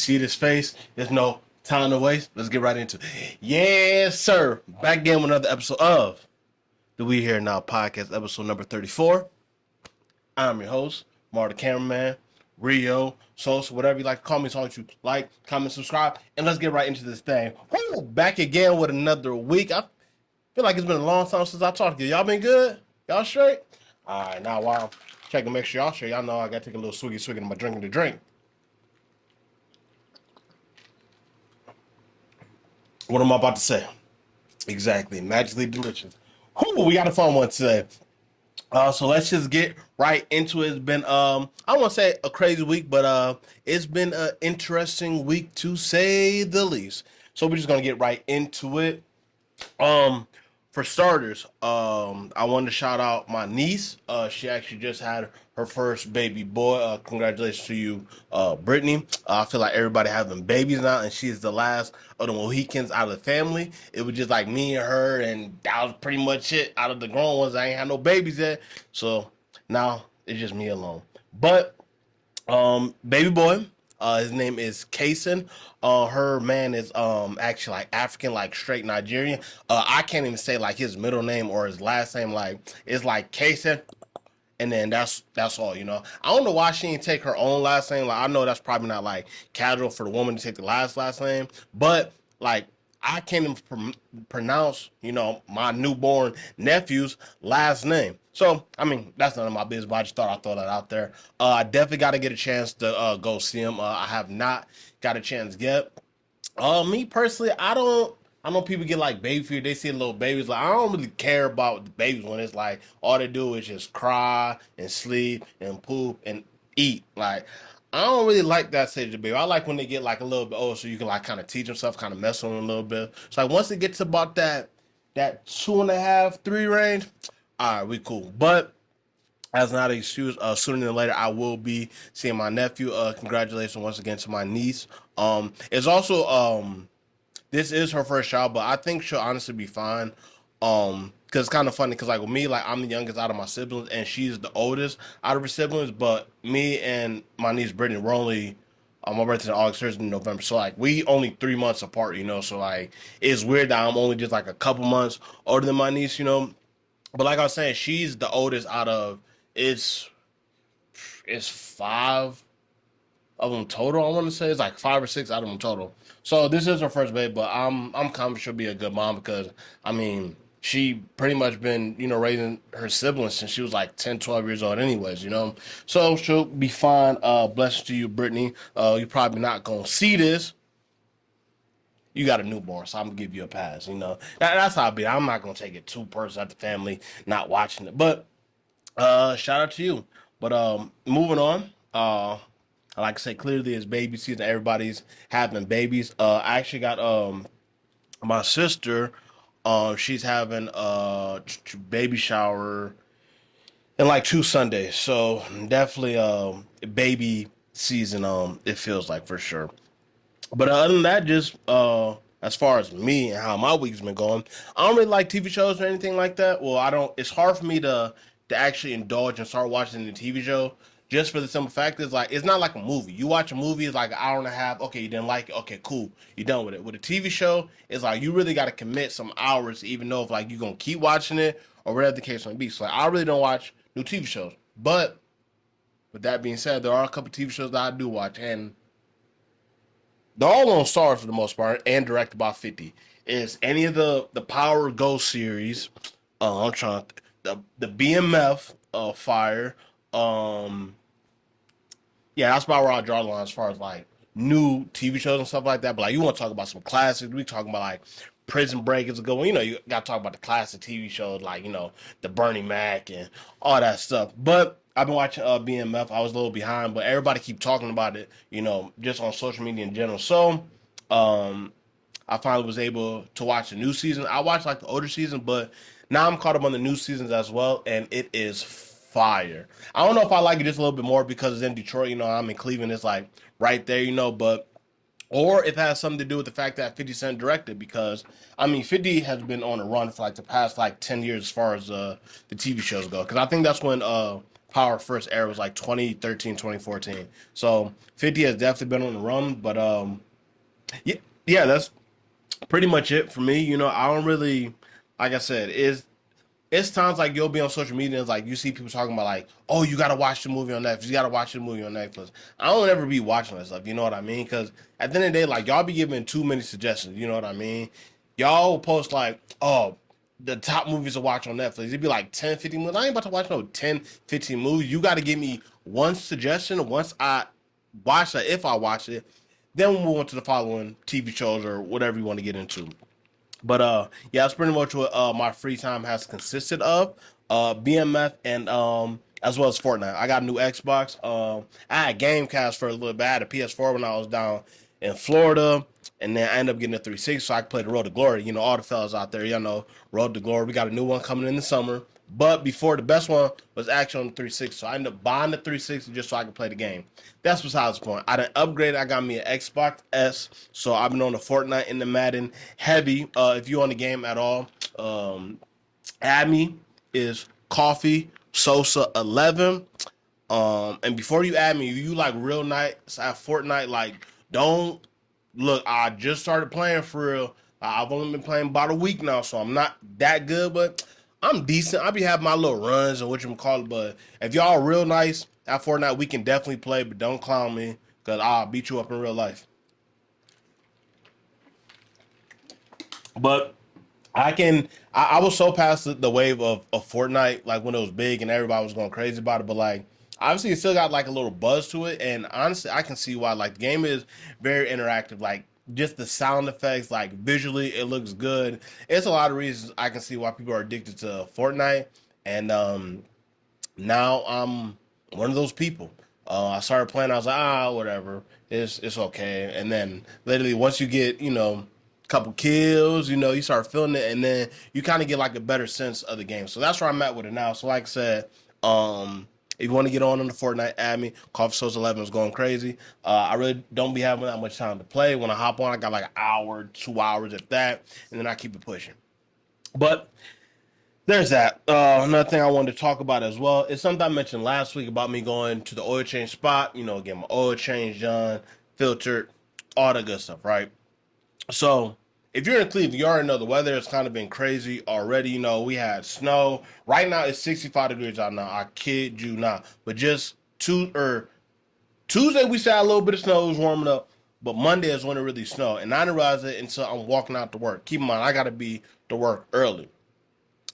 see this face, there's no time to waste. Let's get right into it. Yes, sir. Back again with another episode of the We Here Now podcast, episode number 34. I'm your host, MarioTheCameraMan, Rio, Sosa, whatever you like to call me. So you like, comment, subscribe, and let's get right into this thing. Woo! Back again with another week. I feel like it's been a long time since I talked to you. Y'all been good? Y'all straight? All right, now while I'm checking to make sure y'all straight, y'all know I got to take a little swiggy of my drinking to drink. What am I about to say? Exactly. Magically delicious. Whew, we got a fun one today. So let's just get right into it. It's been I don't want to say a crazy week, but it's been an interesting week to say the least. So we're just gonna get right into it. For starters, I wanted to shout out my niece. She actually just had her first baby boy. Congratulations to you, Brittany. I feel like everybody having babies now, and she's the last of the Mohicans out of the family. It was just like me and her, and that was pretty much it. Out of the grown ones, I ain't had no babies yet, so now it's just me alone. But baby boy. His name is Kason. Her man is actually like African, like straight Nigerian. I can't even say like his middle name or his last name. Like it's like Kason, and then that's all. You know. I don't know why she didn't take her own last name. Like I know that's probably not like casual for the woman to take the last name, but like I can't even pronounce, you know, my newborn nephew's last name. So, I mean, that's none of my business, but I just thought I'd throw that out there. I definitely got to get a chance to go see him. I have not got a chance yet. Me personally, I know people get like baby fever. They see little babies. Like I don't really care about the babies when it's like all they do is just cry and sleep and poop and eat. Like I don't really like that stage of the baby. I like when they get like a little bit older, so you can like kind of teach them stuff, kind of mess with them a little bit. So like once it gets about that 2.5, 3 range, all right, we cool. But as not an excuse, sooner than later, I will be seeing my nephew. Congratulations once again to my niece. It's also this is her first child, but I think she'll honestly be fine. Because it's kind of funny, because like with me, like I'm the youngest out of my siblings, and she's the oldest out of her siblings. But me and my niece Brittany, we're only my birthday's in August, hers in November, so like we only 3 months apart, you know. So like it's weird that I'm only just like a couple months older than my niece, you know. But like I was saying, she's the oldest out of it's it's 5 of them total. I want to say it's like 5 or 6 out of them total. So this is her first baby, but I'm confident she'll be a good mom because I mean she pretty much been, you know, raising her siblings since she was like 10, 12 years old anyways, you know. So she'll be fine. Blessings to you, Brittany. You're probably not gonna see this. You got a newborn, so I'm gonna give you a pass. You know, that's how I be. I'm not gonna take it too personal at the family not watching it. But shout out to you. But moving on. Like I said, clearly it's baby season. Everybody's having babies. I actually got my sister. She's having a baby shower in like 2 Sundays. So definitely baby season. It feels like for sure. But other than that, just as far as me and how my week's been going, I don't really like TV shows or anything like that. Well, I don't. It's hard for me to actually indulge and start watching the TV show. Just for the simple fact is like it's not like a movie. You watch a movie, it's like an hour and a half. Okay, you didn't like it. Okay, cool. You're done with it. With a TV show, it's like you really got to commit some hours, even though if like you're gonna keep watching it or whatever the case may be. So like, I really don't watch new TV shows. But with that being said, there are a couple TV shows that I do watch, and they're all on Stars for the most part, and directed by 50. Is any of the Power Ghost series? I'm trying the BMF Fire. Yeah, that's about where I draw the line as far as like new TV shows and stuff like that. But like, you want to talk about some classics? We talking about like Prison Break is a good one. You know, you got to talk about the classic TV shows like, you know, the Bernie Mac and all that stuff. But I've been watching BMF. I was a little behind, but everybody keep talking about it, you know, just on social media in general. So um, I finally was able to watch the new season. I watched like the older season, but now I'm caught up on the new seasons as well, and it is fire. I don't know if I like it just a little bit more because it's in Detroit. You know, I'm in Cleveland. It's like right there, you know, but or it has something to do with the fact that 50 Cent directed because I mean 50 has been on a run for like the past like 10 years as far as the TV shows go. Because I think that's when power first era was like 2013, 2014. So 50 has definitely been on the run, but yeah, yeah, that's pretty much it for me. I don't really, like I said, it's times like you'll be on social media and it's like you see people talking about like, oh, you gotta watch the movie on Netflix. You gotta watch the movie on Netflix. I don't ever be watching that stuff. You know what I mean? Because at the end of the day, like y'all be giving too many suggestions. You know what I mean? Y'all will post like, oh, the top movies to watch on Netflix. It'd be like 10, 15 movies. I ain't about to watch no 10, 15 movies. You got to give me one suggestion. Once I watch it, if I watch it, then we'll move on to the following TV shows or whatever you want to get into. But yeah, that's pretty much what my free time has consisted of. BMF and as well as Fortnite. I got a new Xbox. I had Gamecast for a little bit. I had a PS4 when I was down in Florida, and then I ended up getting a 360 so I could play the Road to Glory. All the fellas out there, y'all know Road to Glory. We got a new one coming in the summer. But before, the best one was actually on the 360, so I ended up buying the 360 just so I could play the game. That's besides the point. I done upgraded. I got me an Xbox S, so I've been on the Fortnite and the Madden heavy. If you on the game at all, add me is Coffee Sosa 11. And before you add me, you like real nights at Fortnite, like don't look. I just started playing for real. I've only been playing about a week now, so I'm not that good, but I'm decent. I be having my little runs and what you call it. But if y'all real nice at Fortnite, we can definitely play. But don't clown me because I'll beat you up in real life. But I was so past the wave of Fortnite, like when it was big and everybody was going crazy about it. But like, obviously, it still got like a little buzz to it. And honestly, I can see why. Like, the game is very interactive. Like, just the sound effects, like visually, it looks good. It's a lot of reasons I can see why people are addicted to Fortnite. And now I'm one of those people. I started playing. I was like, whatever. It's okay. And then literally, once you get a couple kills, you start feeling it, and then you kind of get like a better sense of the game. So that's where I'm at with it now. So like I said, if you want to get on the Fortnite, add me. Coffee Source 11 is going crazy. I really don't be having that much time to play. When I hop on, I got like an hour, 2 hours, if that, and then I keep it pushing. But there's that. Another thing I wanted to talk about as well is something I mentioned last week about me going to the oil change spot, get my oil change done, filtered, all the good stuff, right? So if you're in Cleveland, you already know the weather has kind of been crazy already. We had snow. Right now it's 65 degrees out now. I kid you not. But just Tuesday we saw a little bit of snow. It was warming up. But Monday is when it really snowed. And I didn't realize it until I'm walking out to work. Keep in mind, I got to be to work early.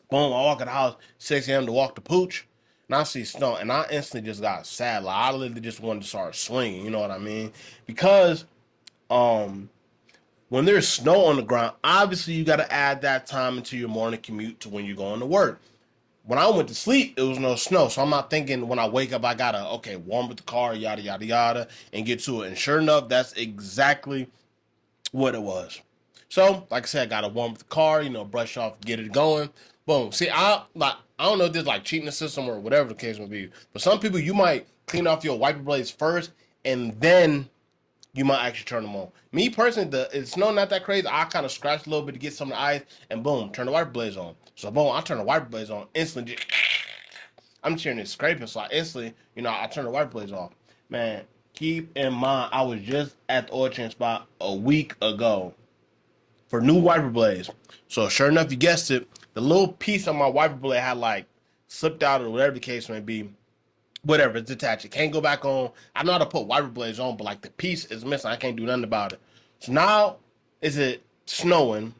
Boom, I walk in the house 6 a.m. to walk the pooch, and I see snow, and I instantly just got sad. Like, I literally just wanted to start swinging, you know what I mean? Because um, when there's snow on the ground, obviously you got to add that time into your morning commute to when you're going to work. When I went to sleep, it was no snow, so I'm not thinking when I wake up I gotta warm up the car, yada yada yada, and get to it. And sure enough, that's exactly what it was. So, like I said, I gotta warm up the car, brush off, get it going. Boom. See, I don't know if there's like cheating the system or whatever the case may be, but some people you might clean off your wiper blades first, and then you might actually turn them on. Me personally, it's no not that crazy. I kind of scratch a little bit to get some of the ice, and boom, turn the wiper blades on. So boom, I turn the wiper blades on instantly. I'm hearing it scraping, so I instantly, I turn the wiper blades off. Man, keep in mind, I was just at the oil change spot a week ago for new wiper blades. So sure enough, you guessed it, the little piece of my wiper blade had like slipped out or whatever the case may be. Whatever, it's detached. It can't go back on. I know how to put wiper blades on, but like the piece is missing. I can't do nothing about it. So now is it snowing?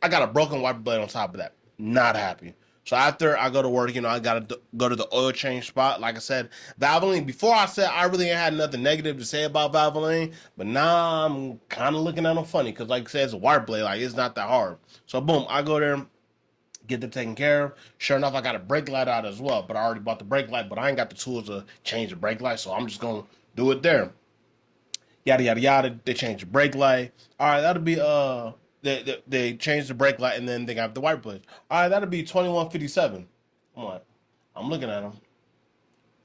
I got a broken wiper blade on top of that. Not happy. So after I go to work, I got to go to the oil change spot. Like I said, Valvoline, before I said I really ain't had nothing negative to say about Valvoline, but now I'm kind of looking at them funny because, like I said, it's a wiper blade. Like, it's not that hard. So, boom, I go there, get them taken care of. Sure enough, I got a brake light out as well, but I already bought the brake light, but I ain't got the tools to change the brake light, so I'm just going to do it there. Yada, yada, yada. They change the brake light. All right, that'll be, they changed the brake light and then they got the wiper blade. All right, that'll be 2157. I'm like, I'm looking at him.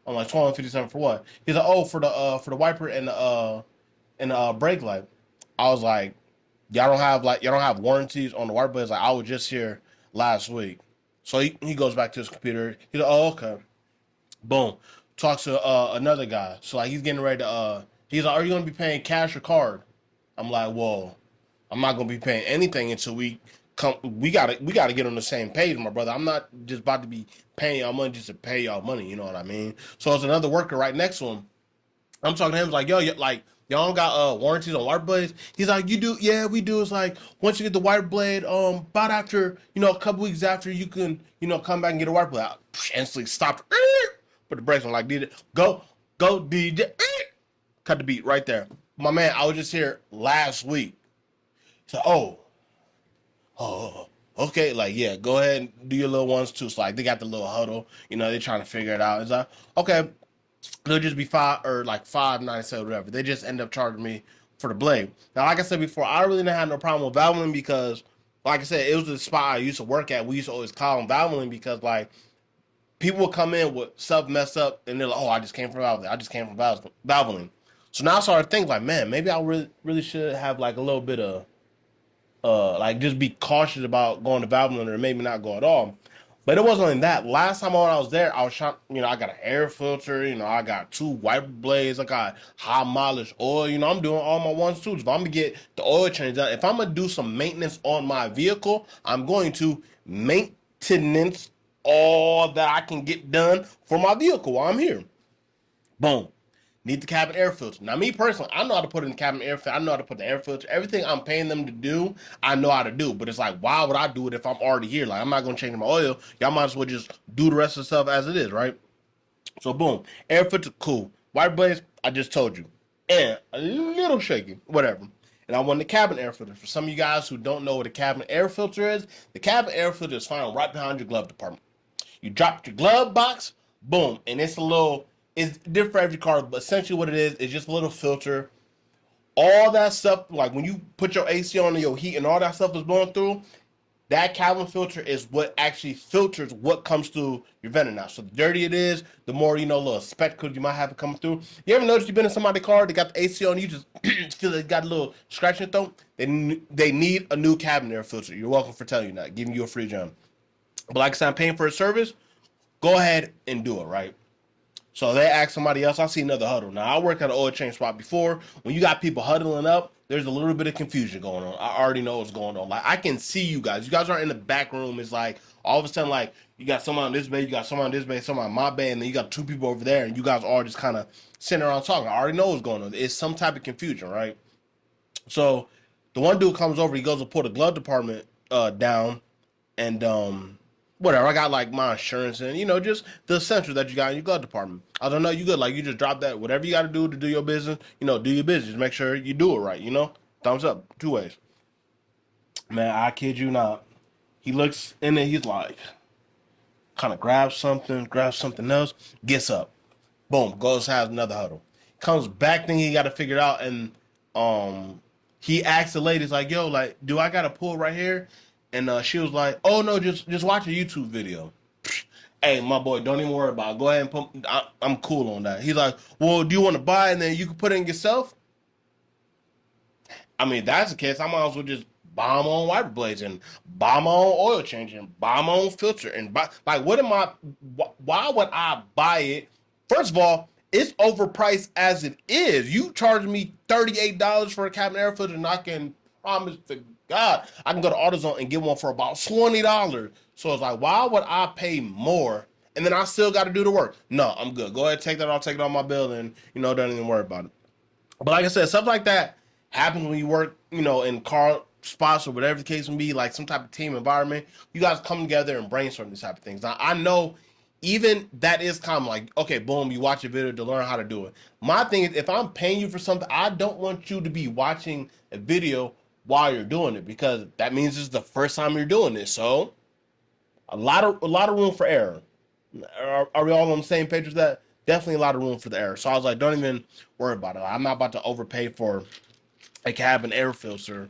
I'm like, 2157 for what? He's like, oh, for the wiper and the brake light. I was like, y'all don't have warranties on the wiper blades. Like, I was just here last week. So he goes back to his computer. He's like, oh, okay. Boom. Talks to another guy. So like he's getting ready to he's like, are you gonna be paying cash or card? I'm like, well, I'm not gonna be paying anything until we come. We gotta get on the same page, my brother. I'm not just about to be paying y'all money just to pay y'all money. You know what I mean? So it's another worker right next to him. I'm talking to him like, yo, like y'all don't got warranties on wiper blades. He's like, you do? Yeah, we do. It's like once you get the wiper blade, about after a couple weeks after you can come back and get a wiper blade. I instantly stopped. Put the brakes on. Like, did it go DJ? Cut the beat right there. My man, I was just here last week. So oh, okay, like yeah, go ahead and do your little ones too. So like they got the little huddle, they're trying to figure it out. It's like okay, they'll just be five or like 597 whatever. They just end up charging me for the blade. Now, like I said before, I really didn't have no problem with Valvoline because, like I said, it was the spot I used to work at. We used to always call them Valvoline because like people would come in with stuff messed up and they're like, oh, I just came from Valvoline. I just came from Valvoline. So now I started thinking like, man, maybe I really should have like a little bit of like just be cautious about going to Valvoline or maybe not go at all. But it wasn't only that. Last time when I was there, I was trying, I got an air filter, I got 2 wiper blades, I got high mileage oil, I'm doing all my ones too. If I'm gonna get the oil change out, if I'm gonna do some maintenance on my vehicle, I'm going to maintenance all that I can get done for my vehicle while I'm here. Boom. Need the cabin air filter. Now, me personally, I know how to put in the cabin air filter. I know how to put the air filter. Everything I'm paying them to do, I know how to do. But it's like, why would I do it if I'm already here? Like, I'm not going to change my oil. Y'all might as well just do the rest of the stuff as it is, right? So, boom. Air filter, cool. White blades, I just told you. And a little shaky, whatever. And I want the cabin air filter. For some of you guys who don't know what a cabin air filter is, the cabin air filter is found right behind your glove department. You drop your glove box, boom, and it's different for every car, but essentially what it is just a little filter. All that stuff, like when you put your AC on and your heat and all that stuff is blowing through, that cabin filter is what actually filters what comes through your vent now. So the dirtier it is, the more, little spectacles you might have it coming through. You ever notice you've been in somebody's car, they got the AC on, you just feel they got a little scratch in your throat? They need a new cabin air filter. You're welcome for telling you that, giving you a free gem. But like I said, I'm paying for a service. Go ahead and do it, right? So they ask somebody else. I see another huddle. Now, I worked at an oil change spot before. When you got people huddling up, there's a little bit of confusion going on. I already know what's going on. Like, I can see you guys. You guys aren't in the back room. It's like, all of a sudden, like, you got someone on this bay, you got someone on this bay, someone on my bay, and then you got 2 people over there, and you guys all just kind of sitting around talking. I already know what's going on. It's some type of confusion, right? So the one dude comes over. He goes to pull the glove department down, and whatever. I got like my insurance and just the essentials that you got in your glove department. I don't know, you good. Like you just drop that. Whatever you got to do your business, do your business. Make sure you do it right. Thumbs up 2 ways. Man, I kid you not. He looks in there. He's like, kind of grabs something else, gets up, boom, goes has another huddle, comes back, then he got to figure it out, and he asked the ladies like, yo, like, do I got to pull right here? And she was like, oh no, just watch a YouTube video. Hey, my boy, don't even worry about it. Go ahead and put. I'm cool on that. He's like, well, do you want to buy it and then you can put it in yourself? I mean, if that's the case, I might as well just buy my own wiper blades and buy my own oil change and buy my own filter and buy. Like, what am I? Why would I buy it? First of all, it's overpriced as it is. You charge me $38 for a cabin air filter, and I can promise to God I can go to AutoZone and get one for about $20. So it's like, why would I pay more? And then I still got to do the work. No, I'm good. Go ahead, take that off, take it off my bill, and don't even worry about it. But like I said, stuff like that happens when you work, in car spots or whatever the case may be, like some type of team environment. You guys come together and brainstorm these type of things. Now, I know even that is kind of like, okay, boom, you watch a video to learn how to do it. My thing is, if I'm paying you for something, I don't want you to be watching a video while you're doing it, because that means it's the first time you're doing this. So a lot of room for error. Are we all on the same page with that? Definitely a lot of room for the error. So I was like, don't even worry about it. I'm not about to overpay for a cabin air filter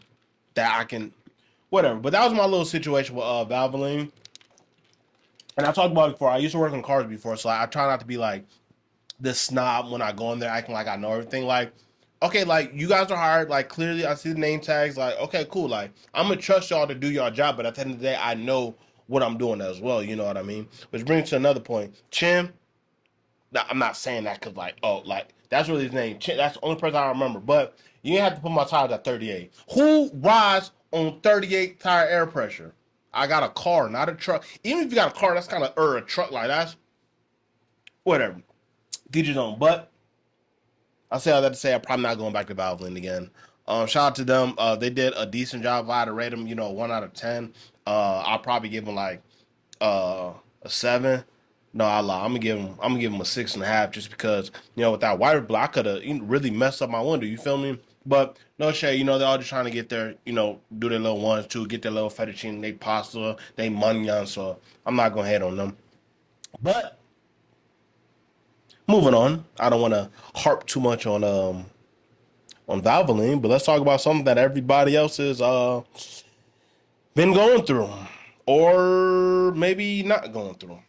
that I can, whatever. But that was my little situation with Valvoline. And I talked about it before. I used to work on cars before, so I try not to be like this snob when I go in there acting like I know everything. Like, okay, like you guys are hired. Like clearly, I see the name tags. Like, okay, cool. Like I'm gonna trust y'all to do your job, but at the end of the day, I know what I'm doing as well. You know what I mean? Which brings to another point. Chin, I'm not saying that because like, oh, like that's really his name. That's the only person I remember. But you didn't have to put my tires at 38. Who rides on 38 tire air pressure? I got a car, not a truck. Even if you got a car, that's kind of a truck. Like that's whatever. Get your own. But I say all that to say I'm probably not going back to Valvoline again. Shout out to them. They did a decent job. If I had to rate them, 1 out of 10. I'll probably give them like a 7. No, I lie. I'm gonna give them a 6.5 just because with that wiper block, I could have really messed up my window. You feel me? But no shade. They're all just trying to get their do their little ones too, get their little fettuccine, they pasta, they money on. So I'm not gonna hate on them. But moving on, I don't want to harp too much on Valvoline, but let's talk about something that everybody else has been going through, or maybe not going through.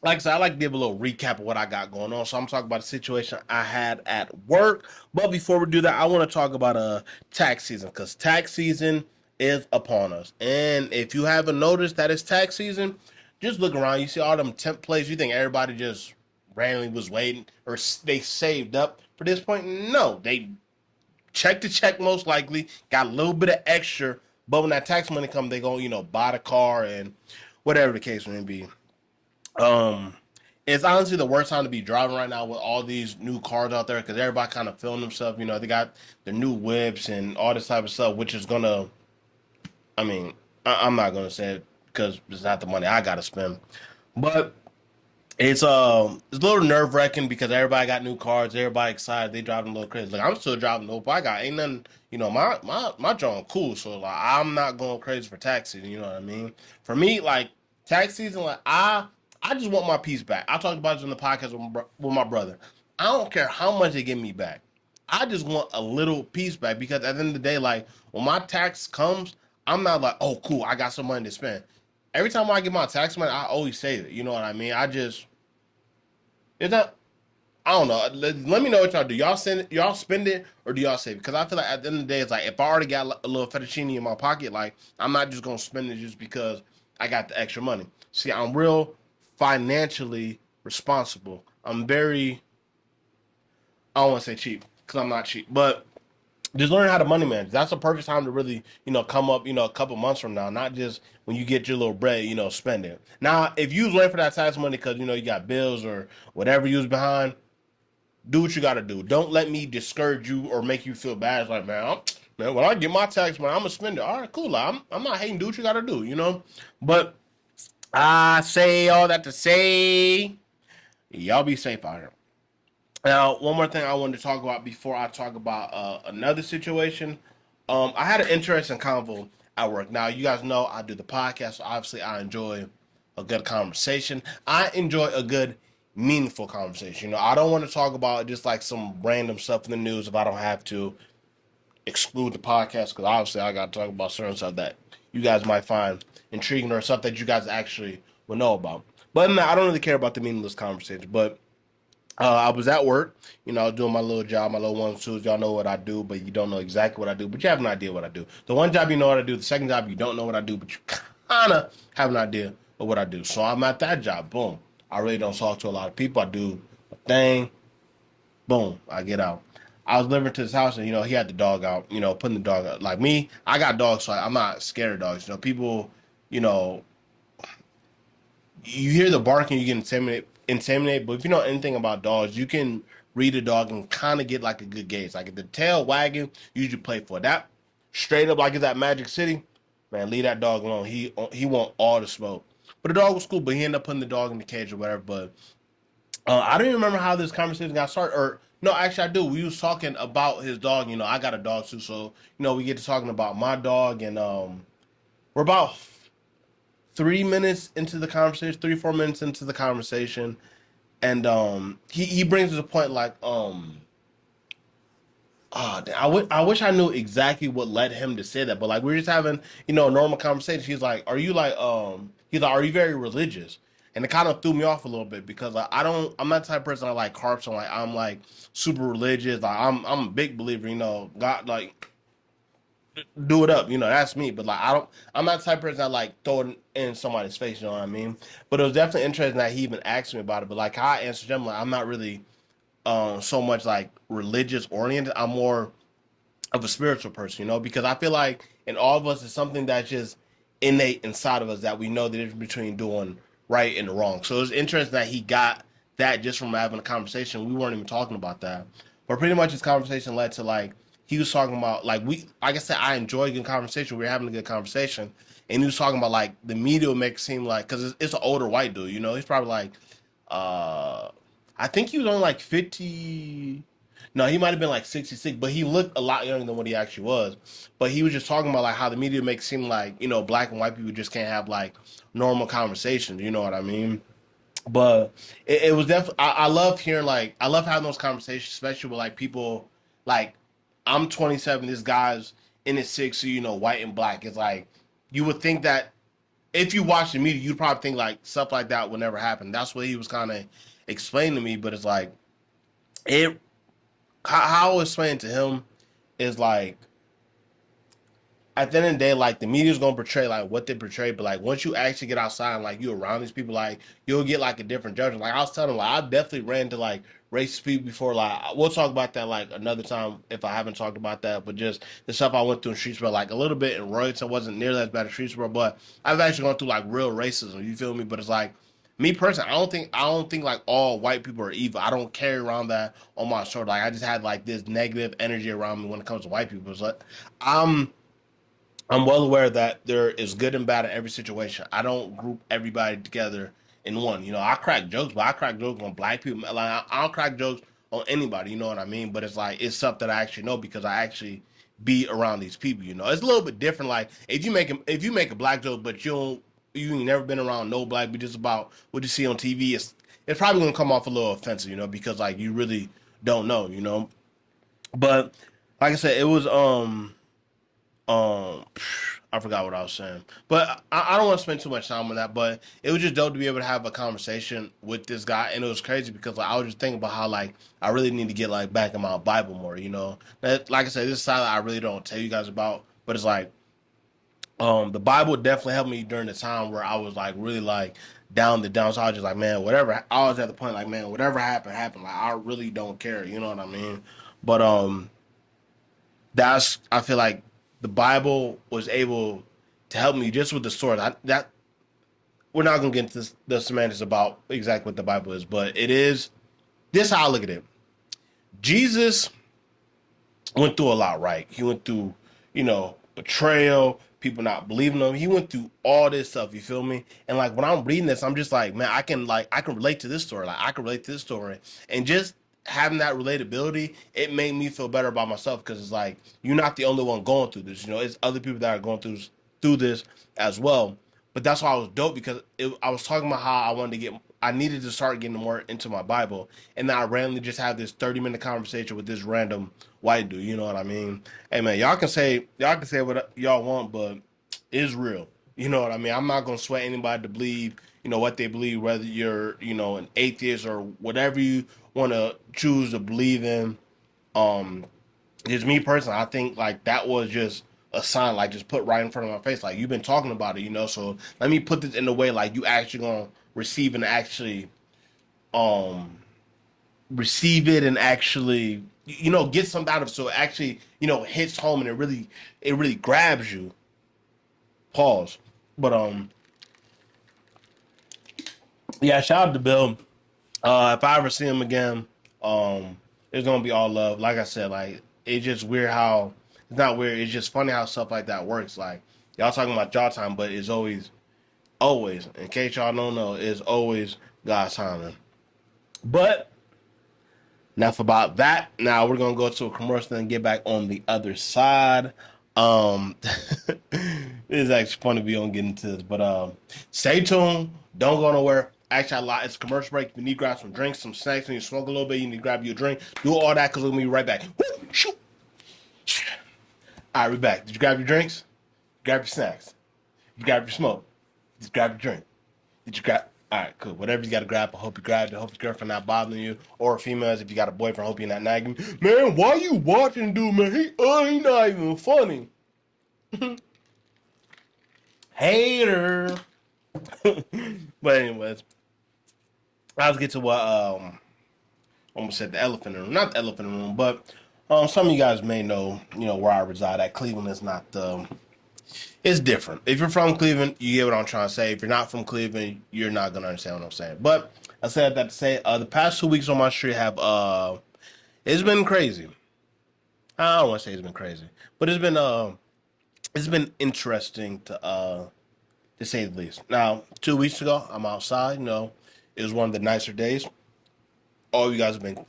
Like I said, I like to give a little recap of what I got going on. So I'm talking about a situation I had at work. But before we do that, I want to talk about tax season, because tax season is upon us. And if you haven't noticed that it's tax season, just look around. You see all them temp plays. You think everybody just randomly was waiting, or they saved up for this point? No, they check to check most likely, got a little bit of extra. But when that tax money comes, they go buy the car and whatever the case may be. Um, it's honestly the worst time to be driving right now with all these new cars out there, because everybody kind of feeling themselves. They got the new whips and all this type of stuff, which is gonna. I mean, I'm not gonna say it because it's not the money I gotta spend, but it's a little nerve wracking because everybody got new cars, everybody excited, they driving a little crazy. Like I'm still driving the I got ain't nothing. My joint cool, so like I'm not going crazy for tax season. You know what I mean? For me, like tax season, like I just want my piece back. I talked about this in the podcast with my brother. I don't care how much they give me back. I just want a little piece back, because at the end of the day, like when my tax comes, I'm not like, oh cool, I got some money to spend. Every time I get my tax money, I always save it. You know what I mean? Is that I don't know. Let me know what y'all do. Y'all spend it, or do y'all save it? Because I feel like at the end of the day, it's like if I already got a little fettuccine in my pocket, like I'm not just gonna spend it just because I got the extra money. See, I'm real financially responsible. I'm very, I don't want to say cheap because I'm not cheap, but just learn how to money manage. That's the perfect time to really, come up, a couple months from now, not just when you get your little bread, spend it. Now, if you was waiting for that tax money because, you got bills or whatever you was behind, do what you got to do. Don't let me discourage you or make you feel bad. It's like, man, when I get my tax money, I'm going to spend it. All right, cool. I'm not hating. Do what you got to do. But I say all that to say, y'all be safe out here. Now, one more thing I wanted to talk about before I talk about another situation. I had an interesting convo at work. Now, you guys know I do the podcast, so obviously I enjoy a good conversation. I enjoy a good, meaningful conversation. I don't want to talk about just like some random stuff in the news if I don't have to exclude the podcast, because obviously I got to talk about certain stuff that you guys might find intriguing, or stuff that you guys actually will know about. But no, I don't really care about the meaningless conversation, but I was at work, doing my little job, my little ones, twos. Y'all know what I do, but you don't know exactly what I do. But you have an idea what I do. The one job you know what I do. The second job you don't know what I do, but you kind of have an idea of what I do. So I'm at that job. Boom. I really don't talk to a lot of people. I do a thing. Boom. I get out. I was living to his house, and he had the dog out. Putting the dog out. Like me, I got dogs, so I'm not scared of dogs. People, you know, you hear the barking, you get intimidated. But if you know anything about dogs, you can read a dog and kind of get like a good gauge. Like if the tail wagging, you usually play for that. Straight up, like it's at Magic City, man, leave that dog alone. He want all the smoke. But the dog was cool. But he ended up putting the dog in the cage or whatever. But I don't even remember how this conversation got started. Or no, actually, I do. We was talking about his dog. I got a dog too, so we get to talking about my dog, and we're about 3 minutes into the conversation, 3 4 minutes into the conversation, and he brings us a point like I wish I knew exactly what led him to say that, but like we are just having a normal conversation. He's like, are you like are you very religious? And it kind of threw me off a little bit, because like, I'm not the type of person I like harps on like I'm like super religious. Like I'm a big believer, God, like do it up. You know, that's me. But like, I'm not the type of person that like throw it in somebody's face. You know what I mean? But it was definitely interesting that he even asked me about it. But like, how I answered him, like, I'm not really so much like religious oriented. I'm more of a spiritual person, you know, because I feel like in all of us, it's something that's just innate inside of us that we know the difference between doing right and wrong. So it's interesting that he got that just from having a conversation. We weren't even talking about that, but pretty much his conversation led to like he was talking about like I said, I enjoy a good conversation. We were having a good conversation, and he was talking about like the media would make it seem like because it's an older white dude, you know, he's probably like uh I think he was only like 50. No, he might have been like 66, but he looked a lot younger than what he actually was. But he was just talking about like how the media makes it seem like, you know, black and white people just can't have like normal conversations. You know what I mean? But it was definitely, I love hearing like, I love having those conversations, especially with like people like, I'm 27, this guy's in his 60s, you know, white and black. It's like, you would think that if you watch the media, you'd probably think like stuff like that would never happen. That's what he was kind of explaining to me. But it's like, it how I was explaining to him is like at the end of the day, like the media's gonna portray like what they portray, but like once you actually get outside and like you around these people, like you'll get like a different judgment. Like I was telling him, like I've definitely ran into like racist people before. Like we'll talk about that like another time if I haven't talked about that. But just the stuff I went through in Streetsboro, like a little bit in Royalton wasn't nearly as bad as Streetsboro, but I've actually gone through like real racism. You feel me? But it's like me personally, I don't think like all white people are evil. I don't carry around that on my shoulder. Like I just had like this negative energy around me when it comes to white people. It's like I'm I'm well aware that there is good and bad in every situation. I don't group everybody together in one. You know, I crack jokes, but I crack jokes on black people. Like I don't crack jokes on anybody. You know what I mean? But it's like it's stuff that I actually know because I actually be around these people. You know, it's a little bit different. Like if you make a black joke, but you ain't never been around no black, but just about what you see on TV. It's probably gonna come off a little offensive. You know, because like you really don't know. You know, but like I said, it was um, I forgot what I was saying, but I don't want to spend too much time on that. But it was just dope to be able to have a conversation with this guy, and it was crazy because like, I was just thinking about how like I really need to get like back in my Bible more. You know, like I said, this side I really don't tell you guys about, but it's like the Bible definitely helped me during the time where I was like really like down the down. So I was just like, man, whatever. I was at the point like, man, whatever happened, happened. Like I really don't care. You know what I mean? But that's I feel like the Bible was able to help me just with the story. That we're not gonna get into the semantics about exactly what the Bible is, but it is this is how I look at it. Jesus went through a lot, right? He went through, you know, betrayal, people not believing him. He went through all this stuff. You feel me? And like when I'm reading this, I'm just like, man, I can relate to this story. Like I can relate to this story, and just having that relatability, it made me feel better about myself because it's like you're not the only one going through this. You know, it's other people that are going through this as well. But that's why I was dope because I was talking about how I needed to start getting more into my Bible, and then I randomly just had this 30-minute conversation with this random white dude. You know what I mean? Hey man, y'all can say what y'all want, but it's real. You know what I mean? I'm not gonna sweat anybody to believe, you know, what they believe, whether you're, you know, an atheist or whatever you want to choose to believe in. Um, just me personally, I think like that was just a sign, like just put right in front of my face, like you've been talking about it, you know. So let me put this in a way like you actually gonna receive and actually um receive it and actually you know get something out of it. So it actually you know hits home and it really grabs you. Pause. But yeah, shout out to Bill. If I ever see him again, it's gonna be all love. Like I said, like it's just weird how it's not weird. It's just funny how stuff like that works. Like y'all talking about y'all time, but it's always. In case y'all don't know, it's always God's timing. But enough about that. Now we're gonna go to a commercial and get back on the other side. It is actually fun to be on getting to this, but stay tuned. Don't go nowhere. Actually, I lied. It's a commercial break. If you need to grab some drinks, some snacks, and you smoke a little bit, you need to grab your drink. Do all that because we're gonna be right back. Woo! Shoot! All right, we're back. Did you grab your drinks? Grab your snacks. Did you grab your smoke? Did you grab your drink? Did you grab? All right, cool. Whatever you got to grab, I hope you grabbed it. I hope your girlfriend not bothering you, or females if you got a boyfriend. I hope you're not nagging. Man, why you watching, dude? Man, he not even funny. Hater. But anyways, I'll get to what almost said the elephant in the room. Not the elephant in the room, but some of you guys may know, where I reside at. Cleveland is not it's different. If you're from Cleveland, you get what I'm trying to say. If you're not from Cleveland, you're not gonna understand what I'm saying. But I said that to say the past 2 weeks on my street have it's been crazy. I don't want to say it's been crazy, but it's been interesting to say the least. Now, 2 weeks ago, I'm outside. It was one of the nicer days. All you guys have been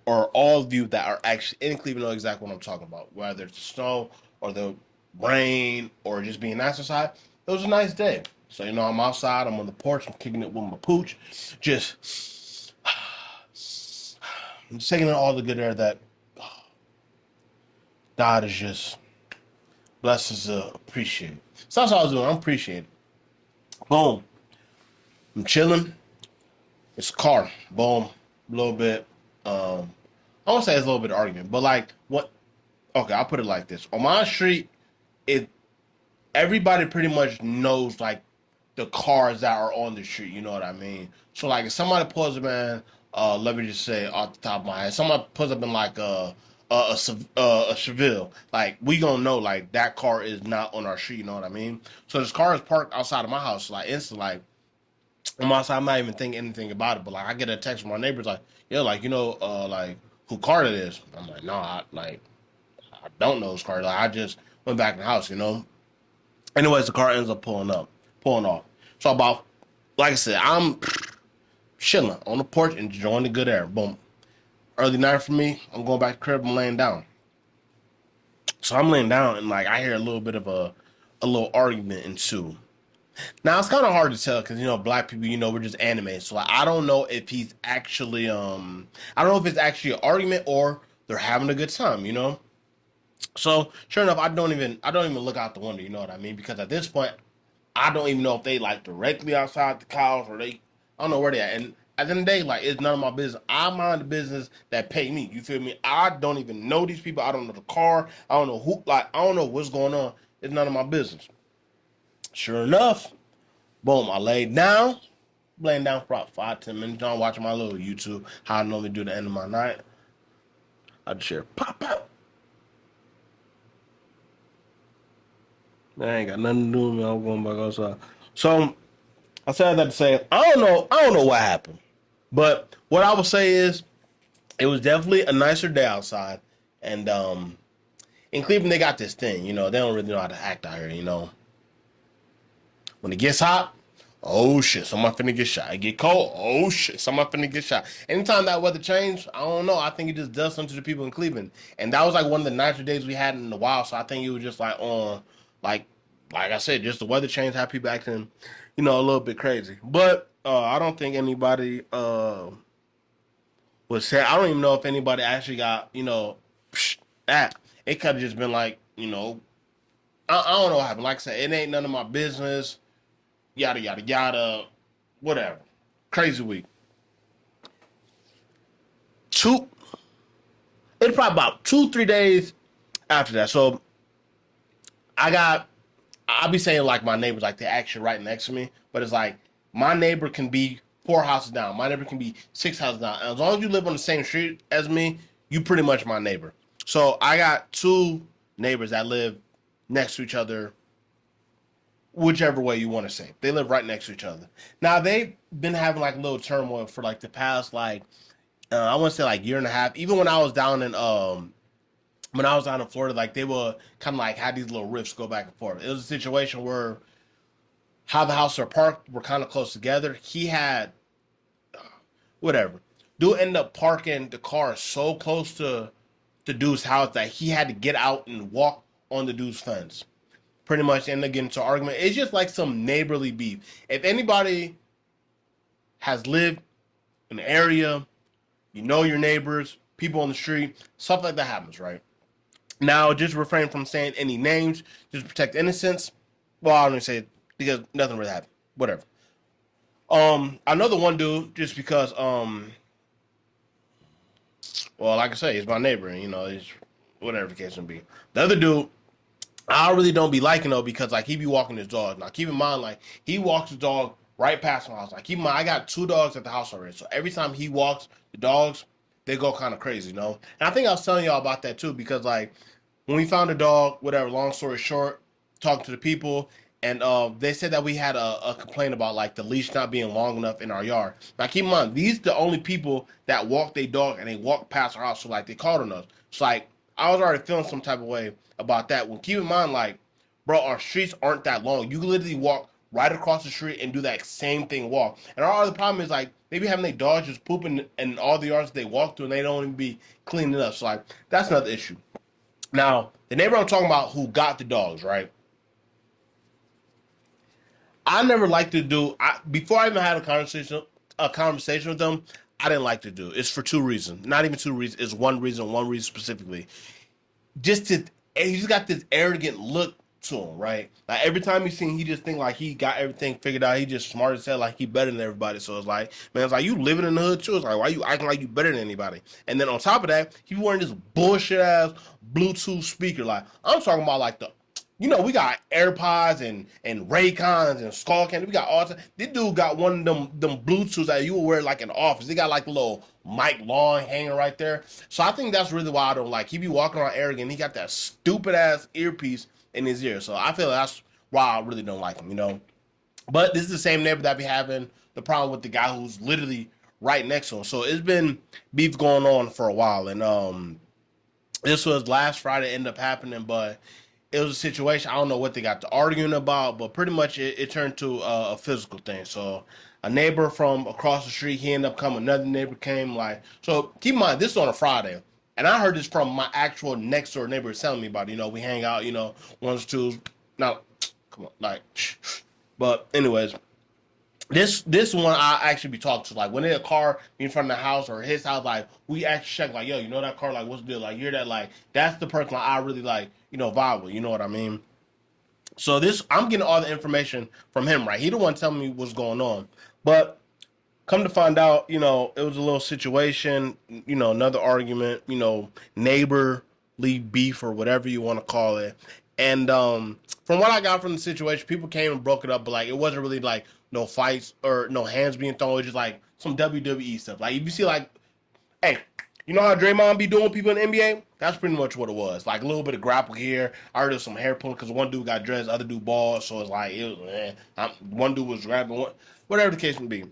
or all of you that are actually in Cleveland know exactly what I'm talking about. Whether it's the snow or the rain or just being nice outside, it was a nice day. So I'm outside. I'm on the porch. I'm kicking it with my pooch, just I'm taking in all the good air that God is just blessed us to appreciate. So that's what I was doing. I'm appreciating. Boom. I'm chilling. It's a car. Boom. A little bit. I won't say it's a little bit of argument, but like what? Okay, I'll put it like this. On my street, everybody pretty much knows like the cars that are on the street. You know what I mean? So like if somebody pulls up, man, let me just say off the top of my head, somebody pulls up in like a Chevelle, like we gonna know like that car is not on our street. You know what I mean? So this car is parked outside of my house, like instant, like I'm outside, I'm not even thinking anything about it, but like I get a text from my neighbors like, yeah, like like who car it is. I'm like, no, I don't know whose car. Like I just went back in the house. Anyways, the car ends up pulling off. So about, like I said, I'm chilling on the porch, enjoying the good air. Boom. Early night for me, I'm going back to the crib, I'm laying down. So I'm laying down and like I hear a little bit of a little argument ensue. Now it's kind of hard to tell because black people, we're just anime. So like, I don't know if he's actually I don't know if it's actually an argument or they're having a good time. So sure enough, I don't even look out the window. You know what I mean? Because at this point, I don't even know if they like directly outside the house or I don't know where they at. And at the end of the day, like it's none of my business. I mind the business that pay me. You feel me? I don't even know these people. I don't know the car. I don't know who. Like I don't know what's going on. It's none of my business. Sure enough, boom, I laid down. Laying down for about 5-10 minutes. I'm watching my little YouTube. How I normally do at the end of my night. I just hear pop pop. That ain't got nothing to do with me. I'm going back outside. So I said that to say I don't know what happened. But what I would say is it was definitely a nicer day outside. And in Cleveland they got this thing, they don't really know how to act out here. When it gets hot, oh shit, somebody finna get shot. It get cold, oh shit, somebody finna get shot. Anytime that weather changed, I don't know. I think it just does something to the people in Cleveland. And that was like one of the nicer days we had in a while. So I think it was just like on like I said, just the weather change had people acting, a little bit crazy. But I don't think anybody was sad. I don't even know if anybody actually got, that. It could have just been like, I don't know what happened. Like I said, it ain't none of my business. Yada yada yada, whatever. Crazy week. It's probably about 2-3 days after that. So I'll be saying like my neighbors, like they're actually right next to me, but it's like my neighbor can be 4 houses down. My neighbor can be 6 houses down. And as long as you live on the same street as me, you pretty much my neighbor. So I got two neighbors that live next to each other, whichever way you want to say. They live right next to each other. Now they've been having like a little turmoil for like the past like I want to say like year and a half. Even when I was down in Florida, like they were kind of like had these little rifts go back and forth. It was a situation where how the houses are parked were kind of close together. He had whatever. Dude ended up parking the car so close to the dude's house that he had to get out and walk on the dude's fence. Pretty much ended up getting into an argument. It's just like some neighborly beef. If anybody has lived in the area, you know your neighbors, people on the street, stuff like that happens, right? Now, just refrain from saying any names, just protect innocence. Well, I don't even say it because nothing really happened. Whatever. I know the one dude just because, well, like I say, he's my neighbor, and he's whatever the case may be. The other dude, I really don't be liking though because like he be walking his dog. Now keep in mind like he walks the dog right past my house. Like keep in mind I got 2 dogs at the house already. So every time he walks the dogs, they go kind of crazy, you know. And I think I was telling y'all about that too because like when we found the dog, whatever. Long story short, talking to the people. And they said that we had a complaint about like the leash not being long enough in our yard. Now keep in mind, these the only people that walk their dog and they walk past our house, so like they called on us. It's like I was already feeling some type of way about that. Well, keep in mind, like, bro, our streets aren't that long. You can literally walk right across the street and do that same thing walk. And our other problem is like they be having their dogs just pooping in all the yards they walk through and they don't even be cleaning up. So like that's another issue. Now, the neighbor I'm talking about who got the dogs, right? I never liked to do before I even had a conversation with them. I didn't like to do. It's for 2 reasons. Not even 2 reasons. It's one reason specifically. Just to he just got this arrogant look to him, right? Like every time you see him, he just think like he got everything figured out. He just smart as hell, like he better than everybody. So it's like, man, it's like you living in the hood too. It's like why you acting like you better than anybody? And then on top of that, he wearing this bullshit ass Bluetooth speaker. Like I'm talking about like we got AirPods and Raycons and Skullcandy. We got all. This dude got one of them Bluetooths that you would wear like in the office. They got like a little mic long hanging right there. So I think that's really why I don't like. He be walking around arrogant. He got that stupid ass earpiece in his ear. So I feel that's why I really don't like him. But this is the same neighbor that be having the problem with the guy who's literally right next to him. So it's been beef going on for a while, and this was last Friday. Ended up happening, but it was a situation. I don't know what they got to arguing about, but pretty much it turned to a physical thing. So a neighbor from across the street, he ended up coming. Another neighbor came. Like, so keep in mind, this is on a Friday. And I heard this from my actual next door neighbor telling me about it. We hang out, ones, twos. Now, come on, like, but anyways, this one I actually be talking to. Like when there's a car in front of the house or his house, like we actually check like, yo, that car, like what's the deal? Like you're that like that's the person I really like, vibe with, you know what I mean? So I'm getting all the information from him, right? He the one telling me what's going on. But come to find out, it was a little situation, another argument, neighborly beef or whatever you want to call it. And from what I got from the situation, people came and broke it up, but like it wasn't really like no fights or no hands being thrown. It was just like some WWE stuff. Like if you see like, hey, you know how Draymond be doing people in the NBA? That's pretty much what it was. Like a little bit of grapple here. I heard some hair pulling because one dude got dressed, other dude bald. So it's like one dude was grabbing one, whatever the case may be.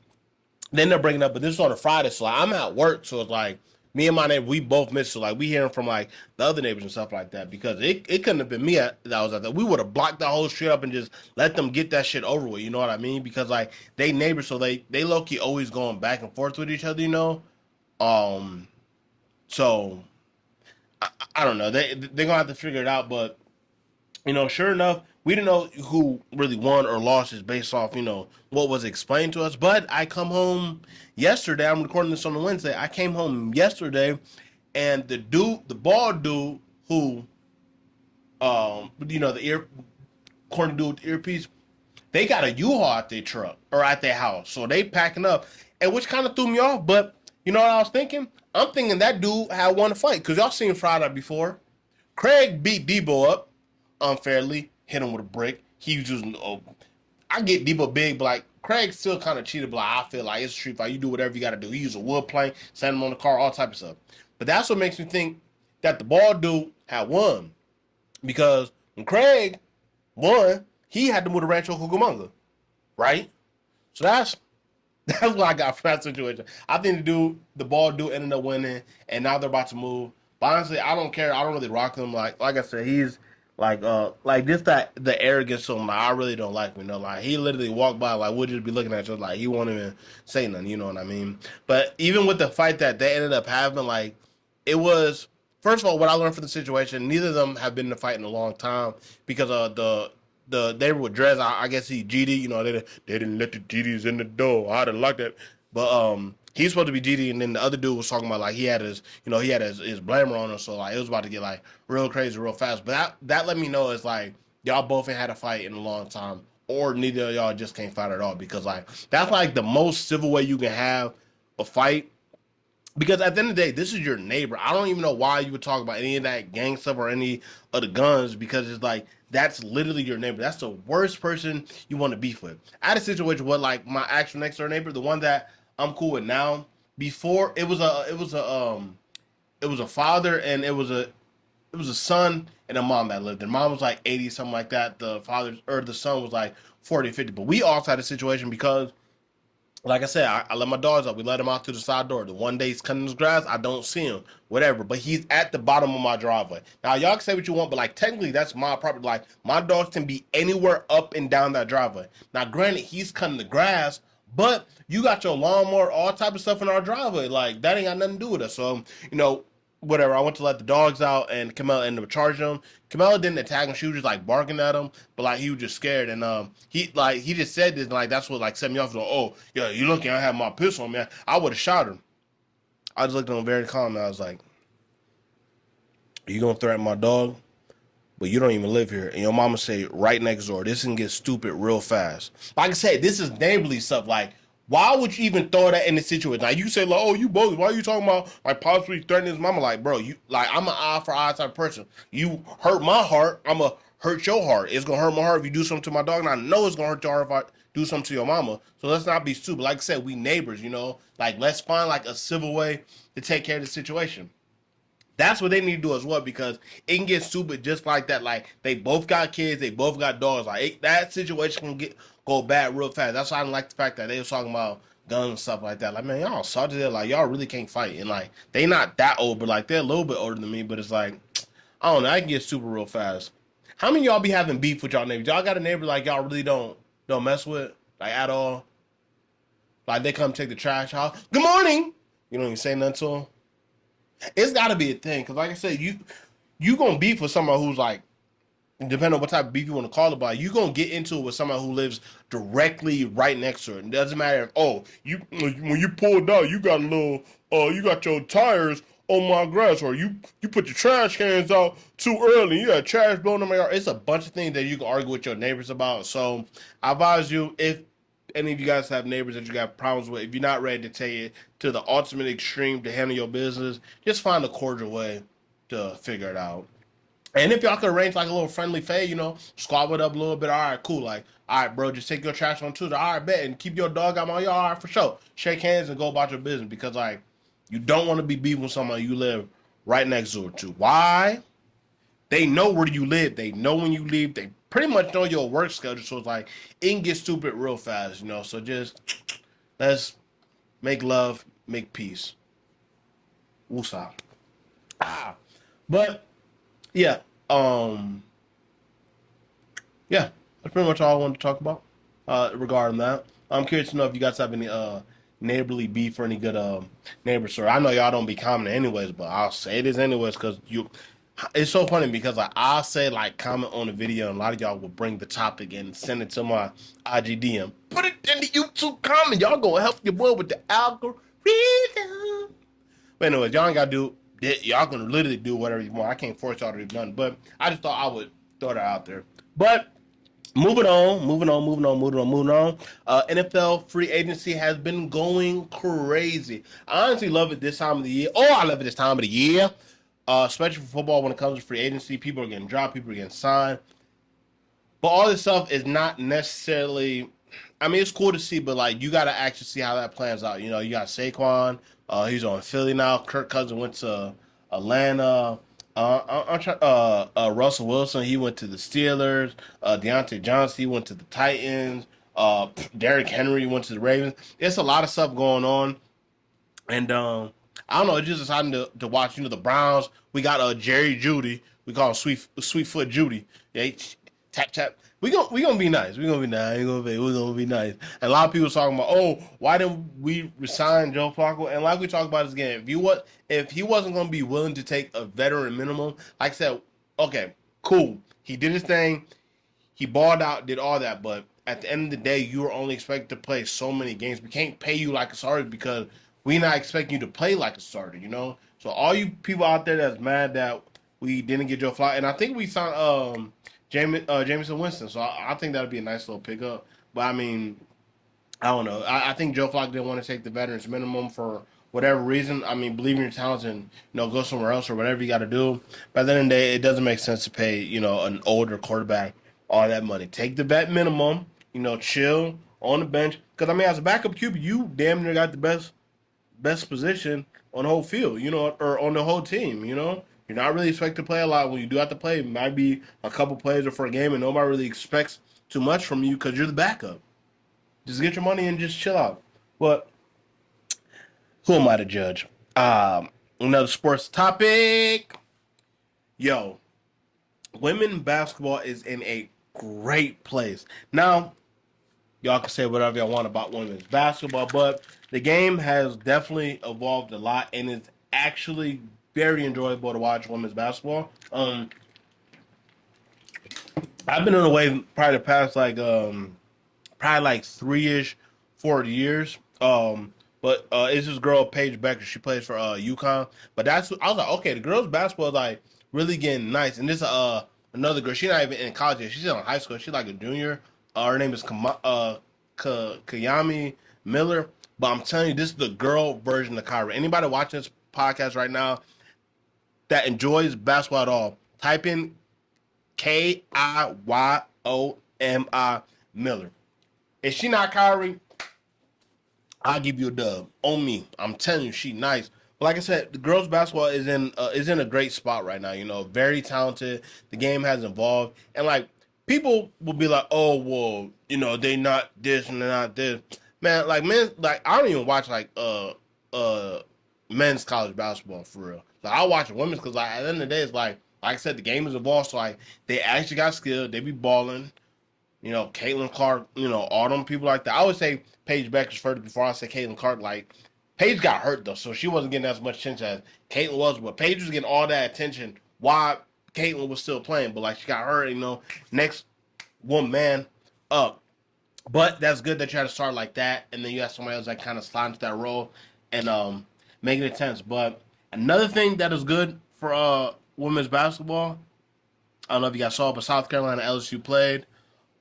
Then they're bringing up, but this is on a Friday, so like, I'm at work, so it's like me and my neighbor, we both missed. So like we hearing from like the other neighbors and stuff like that because it couldn't have been me that was at that. We would have blocked the whole street up and just let them get that shit over with. You know what I mean? Because like they neighbors, so they low key always going back and forth with each other. Um, so I don't know. They're gonna have to figure it out, but sure enough, we didn't know who really won or lost just based off, what was explained to us. But I come home yesterday. I'm recording this on a Wednesday. I came home yesterday, and the bald dude who, the according to dude with the earpiece, they got a U-Haul at their truck or at their house. So they packing up, and which kind of threw me off. But you know what I was thinking? I'm thinking that dude had won a fight because y'all seen Friday before. Craig beat Debo up unfairly, hit him with a brick. He was using. I get Debo big, but like Craig still kind of cheated. But like, I feel like it's a street fight. You do whatever you got to do. He used a wood plank, sent him on the car, all type of stuff. But that's what makes me think that the bald dude had won because when Craig won, he had to move to Rancho Cucamonga, right? So that's what I got from that situation. I think the bald dude ended up winning, and now they're about to move. But honestly, I don't care. I don't really rock him. Like I said, he's like just that the arrogance to him. Like, I really don't like him. Like he literally walked by, like we'll just be looking at you, like he won't even say nothing. You know what I mean? But even with the fight that they ended up having, like it was first of all what I learned from the situation. Neither of them have been in a fight in a long time because they were with Drez. I guess he GD. They didn't let the GDs in the door. I didn't like that, but he's supposed to be GD, and then the other dude was talking about like he had his blamer on him, so like it was about to get like real crazy real fast. But that let me know it's like y'all both ain't had a fight in a long time, or neither of y'all just can't fight at all because like that's like the most civil way you can have a fight Because at the end of the day, this is your neighbor. I don't even know why you would talk about any of that gang stuff or any of the guns, because it's like that's literally your neighbor. That's the worst person you want to beef with. I had a situation with like my actual next door neighbor, the one that I'm cool with now. Before it was a father and it was a son and a mom that lived there. Mom was like 80, something like that. The father or the son was like 40, 50. But we also had a situation because, like I said, I let my dogs out. We let him out through the side door. The one day he's cutting his grass, I don't see him. Whatever. But he's at the bottom of my driveway. Now, y'all can say what you want, but like technically that's my property. Like my dogs can be anywhere up and down that driveway. Now, granted, he's cutting the grass, but you got your lawnmower, all type of stuff in our driveway. Like that ain't got nothing to do with us. So, whatever. I went to let the dogs out, and Camilla ended up charging them. Camilla didn't attack him; she was just like barking at him, but like he was just scared. And he just said this, and like that's what like set me off. Like, oh yeah, you looking? I have my pistol, man. I would have shot him. I just looked at him very calm, and I was like, "You gonna threaten my dog? But you don't even live here." And your mama say right next door. This can get stupid real fast. Like I said, this is neighborly stuff. Like, why would you even throw that in the situation? Like you say, like, oh, you both. Why are you talking about like possibly threatening his mama? Like, bro, you like I'm an eye for eye type of person. You hurt my heart, I'ma hurt your heart. It's gonna hurt my heart if you do something to my dog, and I know it's gonna hurt your heart if I do something to your mama. So let's not be stupid. Like I said, we neighbors, Like let's find like a civil way to take care of the situation. That's what they need to do as well, because it can get stupid just like that. Like they both got kids, they both got dogs. Like that situation can go bad real fast. That's why I didn't like the fact that they was talking about guns and stuff like that. Like, man, y'all salty there. Like y'all really can't fight. And like they not that old, but like they're a little bit older than me. But it's like I don't know. I can get super real fast. How many of y'all be having beef with y'all neighbors? Y'all got a neighbor like y'all really don't mess with like at all. Like they come take the trash out. Good morning. You don't even say nothing to them. It's got to be a thing, because like I said, you gonna beef with someone who's like, depending on what type of beef you want to call it, but you gonna get into it with someone who lives directly right next to it. It doesn't matter if, oh, you when you pulled out, you got a little you got your tires on my grass, or you put your trash cans out too early, you got trash blowing in my yard. It's a bunch of things that you can argue with your neighbors about. So I advise you, if any of you guys have neighbors that you got problems with, if you're not ready to take it to the ultimate extreme to handle your business, just find a cordial way to figure it out. And if y'all could arrange like a little friendly fade, squab it up a little bit. All right, cool. Like, all right, bro, just take your trash on Tuesday. All right, bet, and keep your dog out my yard. All right, for sure. Shake hands and go about your business, because like you don't want to be beefing with someone you live right next door to. Why? They know where you live. They know when you leave. They pretty much know your work schedule. So it's like it can get stupid real fast. So just let's make love, make peace. Woosah. But yeah, yeah, that's pretty much all I wanted to talk about regarding that. I'm curious to know if you guys have any neighborly beef or any good neighbor story. I know y'all don't be commenting anyways, but I'll say this anyways, because it's so funny, because like I'll say like comment on the video, and a lot of y'all will bring the topic and send it to my IGDM. Put it in the YouTube comment. Y'all gonna help your boy with the algorithm. But anyways, y'all ain't gotta do it. Y'all can literally do whatever you want. I can't force y'all to do nothing. But I just thought I would throw that out there. But moving on. NFL free agency has been going crazy. I honestly love it this time of the year. Oh, I love it this time of the year. Especially for football, when it comes to free agency. People are getting dropped, people are getting signed. But all this stuff is not necessarily, I mean, it's cool to see, but like you got to actually see how that plans out. You got Saquon. He's on Philly now. Kirk Cousins went to Atlanta. Russell Wilson, he went to the Steelers. Deontay Johnson, he went to the Titans. Derrick Henry went to the Ravens. It's a lot of stuff going on. And I don't know, it's just exciting to watch. The Browns. We got Jerry Judy. We call him Sweetfoot Judy. Yeah, tap tap. We gonna be nice. We gonna be nice. We gonna be nice. And a lot of people talking about, oh, why didn't we resign Joe Flacco? And like we talked about this game, if he wasn't gonna be willing to take a veteran minimum, like I said, okay, cool. He did his thing. He balled out, did all that, but at the end of the day, you are only expected to play so many games. We can't pay you like a starter, because we're not expecting you to play like a starter. So all you people out there that's mad that we didn't get Joe Flacco, and I think we signed Jameson Winston, so I think that would be a nice little pickup. But I mean, I don't know. I think Joe Flacco didn't want to take the veterans minimum for whatever reason. I mean, believe in your talents and go somewhere else or whatever you got to do. But at the end of the day, it doesn't make sense to pay an older quarterback all that money. Take the vet minimum. Chill on the bench. Because I mean, as a backup QB, you damn near got the best position on the whole field. Or on the whole team. You're not really expected to play a lot. When you do have to play, it might be a couple plays or for a game, and nobody really expects too much from you because you're the backup. Just get your money and just chill out. But who am I to judge? Another sports topic. Yo, women basketball is in a great place. Now, y'all can say whatever y'all want about women's basketball, but the game has definitely evolved a lot, and it's actually very enjoyable to watch women's basketball. I've been in a way probably the past probably like 3-ish, 4 years. But it's this girl Paige Becker. She plays for UConn. But I was like, okay, the girls basketball is like really getting nice. And this another girl. She's not even in college yet. She's in high school. She's like a junior. Her name is Kayami Miller. But I'm telling you, this is the girl version of Kyra. Anybody watching this podcast right now that enjoys basketball at all, type in Kiyomi Miller. If she not Kyrie, I'll give you a dub on me. I'm telling you, she nice. But like I said, the girls' basketball is in a great spot right now. Very talented. The game has evolved, and like people will be like, oh well, they not this and they're not this. Man, like men, like I don't even watch men's college basketball for real. Like I watch women's because like at the end of the day, it's like I said, the game is evolved. So like they actually got skill. They be balling. Caitlin Clark, all them people like that. I always say Paige Becker's first before I say Caitlin Clark. Like, Paige got hurt, though, so she wasn't getting as much attention as Caitlin was. But Paige was getting all that attention while Caitlin was still playing. But, like, she got hurt, next one man up. But that's good that you had to start like that. And then you have somebody else that kind of slide into that role and make it intense. But another thing that is good for women's basketball, I don't know if you guys saw, but South Carolina LSU played.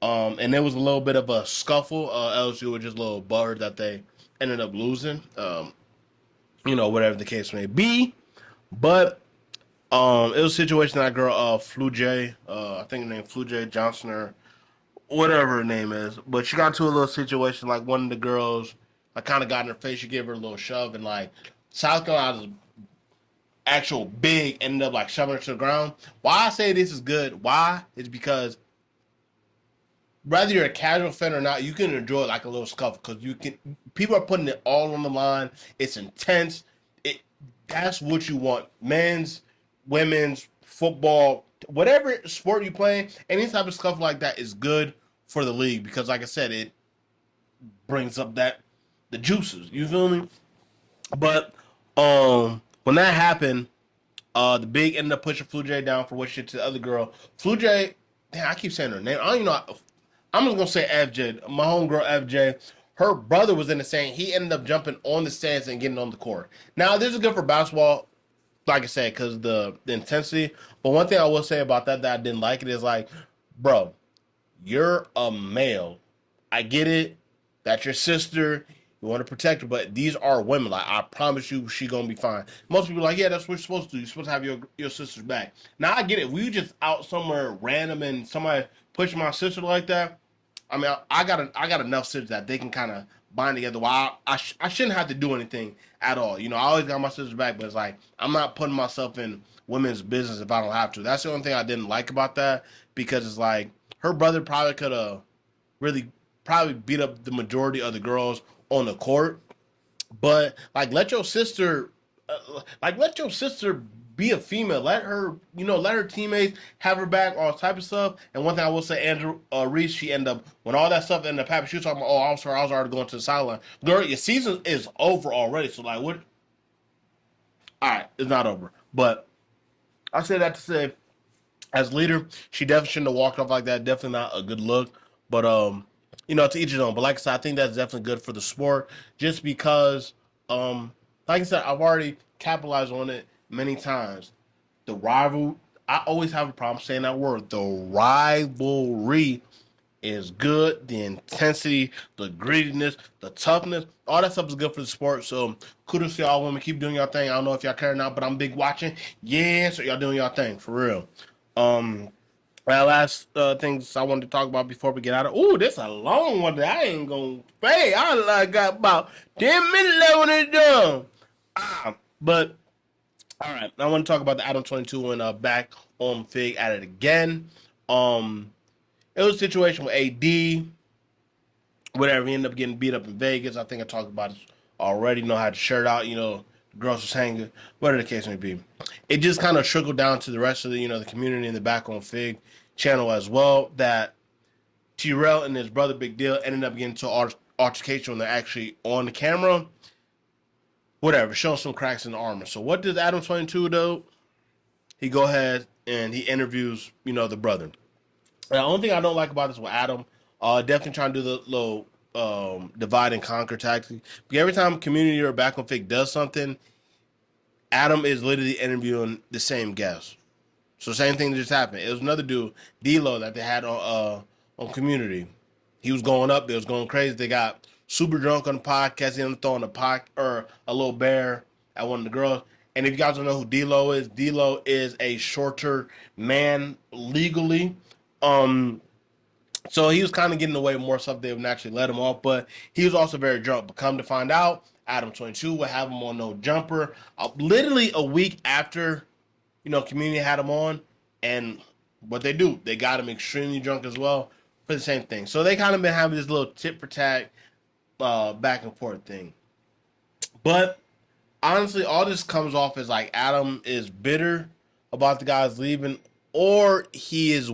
And there was a little bit of a scuffle. LSU was just a little buttered that they ended up losing. Whatever the case may be. But it was a situation that girl, Flu J, I think her name Flu J Johnson or whatever her name is. But she got into a little situation like one of the girls like kind of got in her face. She gave her a little shove and like South Carolina's actual big ended up like shoving her to the ground. Why I say this is good? Why? Is because whether you're a casual fan or not, you can enjoy like a little scuffle because people are putting it all on the line. It's intense. That's what you want. Men's, women's, football, whatever sport you play, any type of scuffle like that is good for the league because, like I said, it brings up the juices. You feel me? But when that happened, the big ended up pushing Flu J down for what shit to the other girl. Flu J, damn, I keep saying her name. I don't even know. I'm just gonna say FJ. My homegirl FJ. Her brother was in the stand. He ended up jumping on the stands and getting on the court. Now this is good for basketball, like I said, because the intensity. But one thing I will say about that I didn't like it is like, bro, you're a male. I get it. That's your sister. You want to protect her, but these are women. Like I promise you, she gonna be fine. Most people are like, yeah, that's what you're supposed to do. You're supposed to have your sister's back. Now I get it. We just out somewhere random and somebody push my sister like that. I mean, I got enough sisters that they can kind of bind together. While I shouldn't have to do anything at all. I always got my sister's back, but it's like I'm not putting myself in women's business if I don't have to. That's the only thing I didn't like about that because it's like her brother probably could have really probably beat up the majority of the girls on the court, but like let your sister be a female. Let her, let her teammates have her back, all type of stuff. And one thing I will say, Andrew Reese, she ended up when all that stuff ended up happening. She was talking about, oh, I'm sorry, I was already going to the sideline. Girl, your season is over already. So like, what? All right, it's not over. But I say that to say, as leader, she definitely shouldn't have walked off like that. Definitely not a good look. But to each his own. But like I said, I think that's definitely good for the sport, just because, like I said, I've already capitalized on it many times. The rival, I always have a problem saying that word. The rivalry is good. The intensity, the grittiness, the toughness, all that stuff is good for the sport. So kudos to y'all women. Keep doing y'all thing. I don't know if y'all care or not, but I'm big watching. Yeah, so y'all doing y'all thing for real. Last things I wanted to talk about before we get out of. Ooh, this a long one that I ain't gonna pay. I like got about 10 minutes left when it's done. But all right, I want to talk about the Adam 22 when back on Fig at it again. It was a situation with AD, whatever. He ended up getting beat up in Vegas. I think I talked about it already. Know how to shirt out. The girls was hanging. Whatever the case may be, it just kind of trickled down to the rest of the community in the back on Fig channel as well. That Terrell and his brother Big Deal ended up getting into an altercation when they're actually on the camera. Whatever, showing some cracks in the armor. So what does Adam 22 do? He go ahead and he interviews, the brother. The only thing I don't like about this with Adam, definitely trying to do the little divide and conquer tactic. Because every time Community or Back on Fig does something, Adam is literally interviewing the same guest. So same thing just happened. It was another dude, D-Lo, that they had on Community. He was going up there, was going crazy. They got super drunk on the podcast. He ended up throwing a little bear at one of the girls. And if you guys don't know who D-Lo is a shorter man legally. So he was kind of getting away with more stuff they would naturally let him off, but he was also very drunk. But come to find out, Adam 22 would have him on no jumper. Literally a week after, Community had him on, and what they do, they got him extremely drunk as well for the same thing. So they kind of been having this little tit for tat back and forth thing. But honestly, all this comes off as like Adam is bitter about the guys leaving, or he is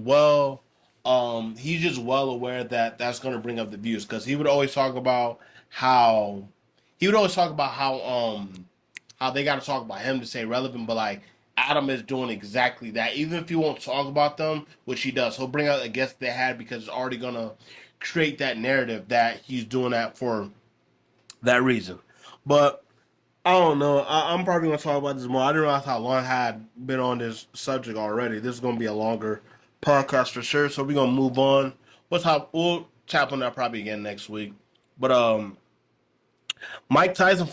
he's just well aware that that's going to bring up the views because he would always talk about how how they got to talk about him to stay relevant, but like Adam is doing exactly that. Even if he won't talk about them, which he does, he'll bring out a guest they had because it's already gonna create that narrative that he's doing that for that reason. But I don't know. I'm probably gonna talk about this more. I didn't realize how long I had been on this subject already. This is gonna be a longer podcast for sure. So we're gonna move on. We'll tap on that probably again next week. But Mike Tyson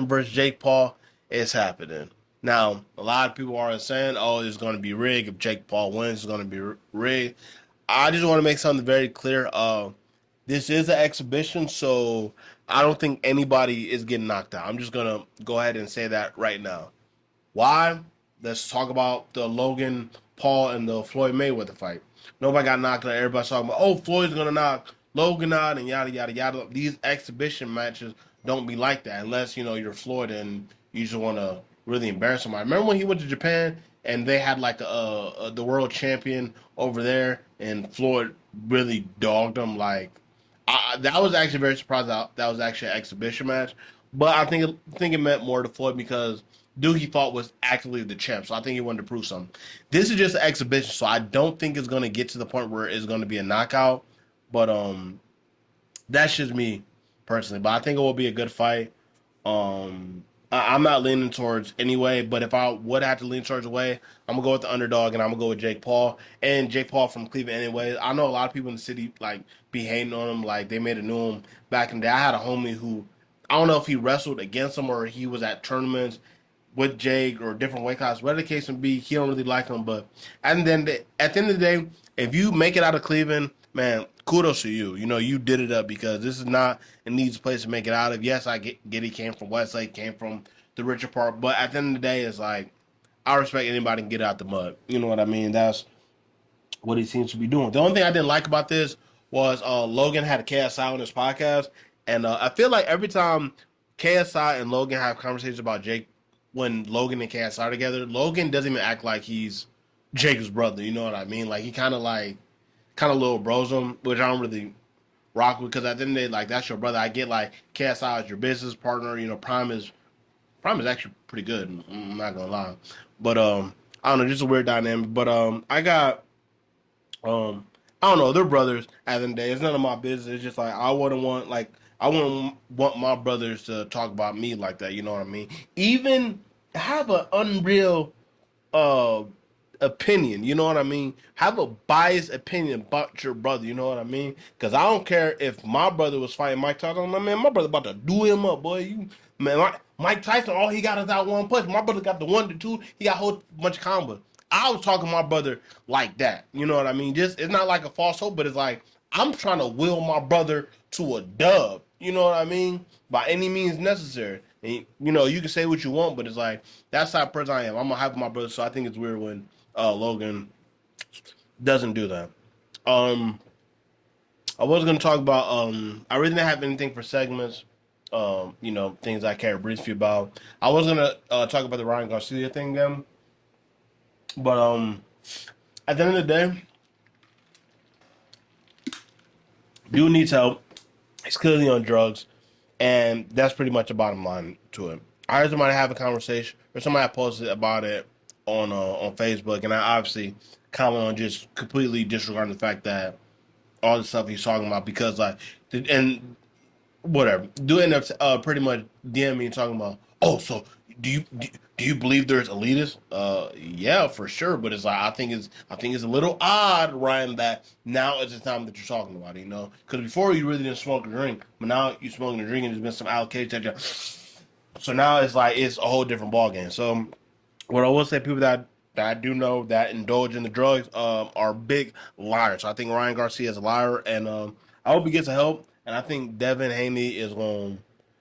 versus Jake Paul is happening. Now, a lot of people are saying, "Oh, it's going to be rigged. If Jake Paul wins, it's going to be rigged." I just want to make something very clear. This is an exhibition, so I don't think anybody is getting knocked out. I'm just gonna go ahead and say that right now. Why? Let's talk about the Logan Paul and the Floyd Mayweather fight. Nobody got knocked out. Everybody's talking about, oh, Floyd's gonna knock Logan out and yada yada yada. These exhibition matches don't be like that unless you're Floyd and you just want to really embarrass somebody. Remember when he went to Japan and they had like the world champion over there and Floyd really dogged him like. That was actually very surprised that was actually an exhibition match, but I think it meant more to Floyd because dude he fought was actually the champ, so I think he wanted to prove something. This is just an exhibition, so I don't think it's going to get to the point where it's going to be a knockout. But that's just me personally. But I think it will be a good fight. I'm not leaning towards anyway, but if I would have to lean towards a way, I'm gonna go with the underdog and I'm gonna go with Jake Paul. And Jake Paul from Cleveland anyway. I know a lot of people in the city like be hating on him, like they made a new him back in the day. I had a homie who I don't know if he wrestled against him or he was at tournaments with Jake or different weight classes. Whatever the case may be, he don't really like him. But and then at the end of the day, if you make it out of Cleveland, man, kudos to you. You did it up because this is not an easy place to make it out of. Yes, I get he came from Westlake, came from the richer part, but at the end of the day, it's like I respect anybody can get out the mud. You know what I mean? That's what he seems to be doing. The only thing I didn't like about this was Logan had a KSI on his podcast, and I feel like every time KSI and Logan have conversations about Jake, when Logan and KSI are together, Logan doesn't even act like he's Jake's brother. You know what I mean? Like he kind of little bros him, which I don't really rock with because at the end of the day, like that's your brother. I get like KSI is your business partner. Prime is actually pretty good. I'm not gonna lie, but I don't know, just a weird dynamic. But I don't know, they're brothers. At the end of the day, it's none of my business. It's just like I wouldn't want my brothers to talk about me like that. You know what I mean? Even have an unreal uh opinion. You know what I mean? Have a biased opinion about your brother. You know what I mean? Because I don't care if my brother was fighting Mike Tyson. Man, my brother about to do him up, boy. Mike Tyson, all he got is that one punch. My brother got the 1 to 2. He got a whole bunch of combos. I was talking to my brother like that. You know what I mean? Just it's not like a false hope, but it's like I'm trying to will my brother to a dub. You know what I mean? By any means necessary. And you can say what you want, but it's like that's how person I am. I'm gonna hype my brother, so I think it's weird when Logan doesn't do that. Um, I was gonna talk about I really didn't have anything for segments. Things I care briefly about. I was gonna talk about the Ryan Garcia thing again, but at the end of the day, dude needs help. He's clearly on drugs, and that's pretty much the bottom line to it. I heard somebody have a conversation, or somebody posted about it on Facebook, and I obviously comment on just completely disregarding the fact that all the stuff he's talking about because and whatever. Do end up pretty much DM me and talking about, oh, so do you believe there's elitists? Yeah, for sure. But it's like I think it's a little odd, Ryan, that now is the time that you're talking about it, because before you really didn't smoke or drink, but now you smoking and drinking. There's been some allocation. So now it's like it's a whole different ballgame. So what I will say, people that I do know that indulge in the drugs are big liars. So I think Ryan Garcia is a liar, and I hope he gets the help. And I think Devin Haney is going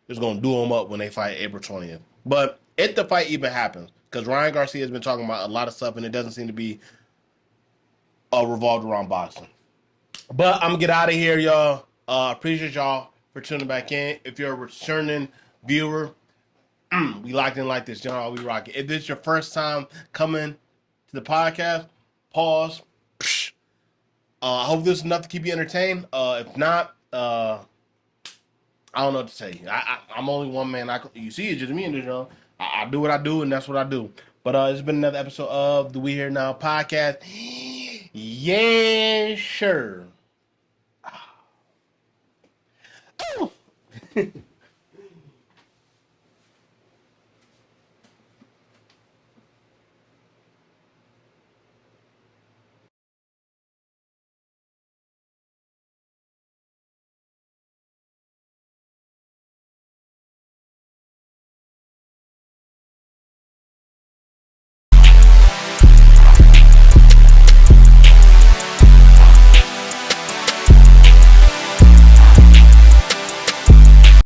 to do him up when they fight April 20th. But if the fight even happens, because Ryan Garcia has been talking about a lot of stuff, and it doesn't seem to be revolved around boxing. But I'm gonna get out of here, y'all. Appreciate y'all for tuning back in. If you're a returning viewer, we locked in like this, y'all. We rock it. If this is your first time coming to the podcast, pause. I hope this is enough to keep you entertained. If not, I don't know what to tell you. I'm only one man. You see, it's just me in this, y'all. I do what I do, and that's what I do. But it's been another episode of the We Here Now podcast. Yeah, sure.